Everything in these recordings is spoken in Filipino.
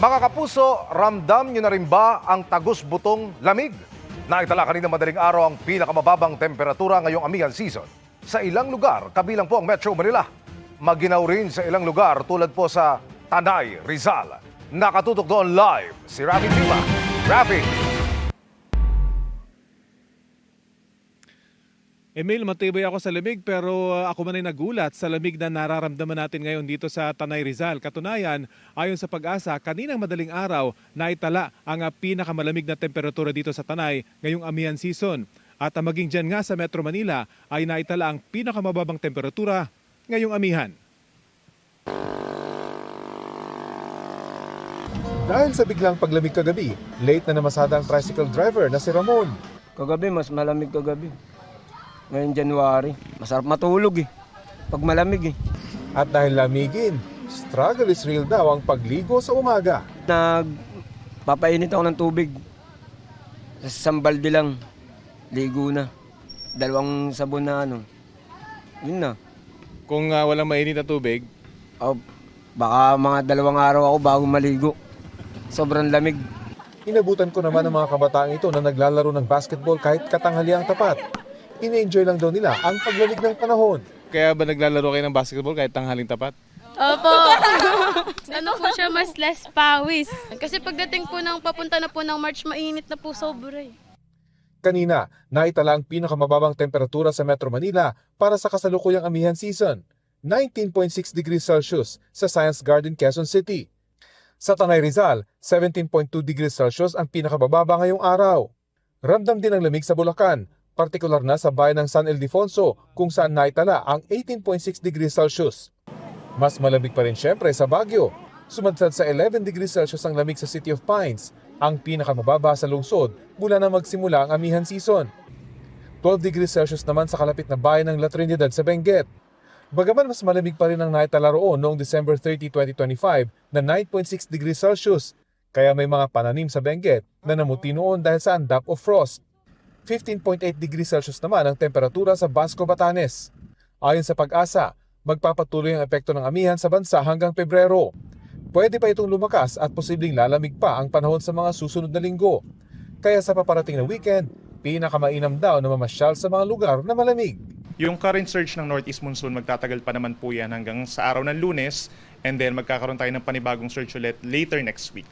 Mga kapuso, ramdam nyo na rin ba ang tagos-butong lamig? Naitala kanina madaling araw ang pinakamababang temperatura ngayong amihan season. Sa ilang lugar, kabilang po ang Metro Manila. Maginaw rin sa ilang lugar tulad po sa Tanay, Rizal. Nakatutok doon live si Rafi Tima. Rafi! Emil, matibay ako sa lamig pero ako man ay nagulat sa lamig na nararamdaman natin ngayon dito sa Tanay Rizal. Katunayan, ayon sa Pag-asa, kaninang madaling araw naitala ang pinakamalamig na temperatura dito sa Tanay ngayong amihan season. At maging dyan nga sa Metro Manila ay naitala ang pinakamababang temperatura ngayong amihan. Dahil sa biglang paglamig kagabi, late na namasada ang tricycle driver na si Ramon. Kagabi, mas malamig kagabi. Ngayon January, masarap matulog pag malamig At dahil lamigin, struggle is real daw ang pagligo sa umaga. Nagpapainit ako ng tubig. Sa isang balde lang, ligo na. 2 sabon na yun na. Kung walang mainit na tubig, Baka mga 2 araw ako bago maligo. Sobrang lamig. Inabutan ko naman ang mga kabataang ito na naglalaro ng basketball kahit katanghaliang tapat. Ine-enjoy lang daw nila ang paglamig ng panahon. kaya ba naglalaro kayo ng basketball kahit tanghaling tapat? Opo. Ano po siya, mas less pawis. Kasi pagdating po ng papunta na po ng March, mainit na po sobra Kanina, naitala ang pinakamababang temperatura sa Metro Manila para sa kasalukuyang amihan season, 19.6 degrees Celsius sa Science Garden, Quezon City. Sa Tanay Rizal, 17.2 degrees Celsius ang pinakabababa ngayong araw. Ramdam din ang lamig sa Bulacan, partikular na sa bayan ng San Ildefonso kung saan naitala ang 18.6 degrees Celsius. Mas malamig pa rin syempre sa Baguio. Sumadsad sa 11 degrees Celsius ang lamig sa City of Pines, ang pinakamababa sa lungsod mula na magsimula ang amihan season. 12 degrees Celsius naman sa kalapit na bayan ng La Trinidad sa Benguet. Bagaman mas malamig pa rin ang naitala roon noong December 30, 2025 na 9.6 degrees Celsius, kaya may mga pananim sa Benguet na namuti noon dahil sa andap o frost. 15.8 degrees Celsius naman ang temperatura sa Basco, Batanes. Ayon sa Pag-asa, magpapatuloy ang epekto ng amihan sa bansa hanggang Pebrero. Pwede pa itong lumakas at posibleng lalamig pa ang panahon sa mga susunod na linggo. Kaya sa paparating na weekend, pinakamainam daw na mamasyal sa mga lugar na malamig. Yung current surge ng Northeast Monsoon, magtatagal pa naman po yan hanggang sa araw ng Lunes, and then magkakaroon tayo ng panibagong surge ulit later next week.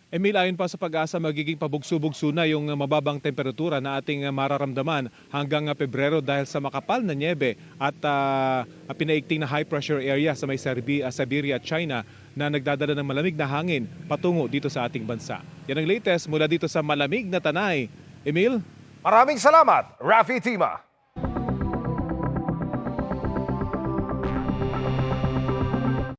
Emil, ayon pa sa Pag-asa, magiging pabugso-bugso na yung mababang temperatura na ating mararamdaman hanggang Pebrero dahil sa makapal na nyebe at pinaigting na high pressure area sa may Siberia at China na nagdadala ng malamig na hangin patungo dito sa ating bansa. Yan ang latest mula dito sa malamig na Tanay. Emil? Maraming salamat, Rafi Tima.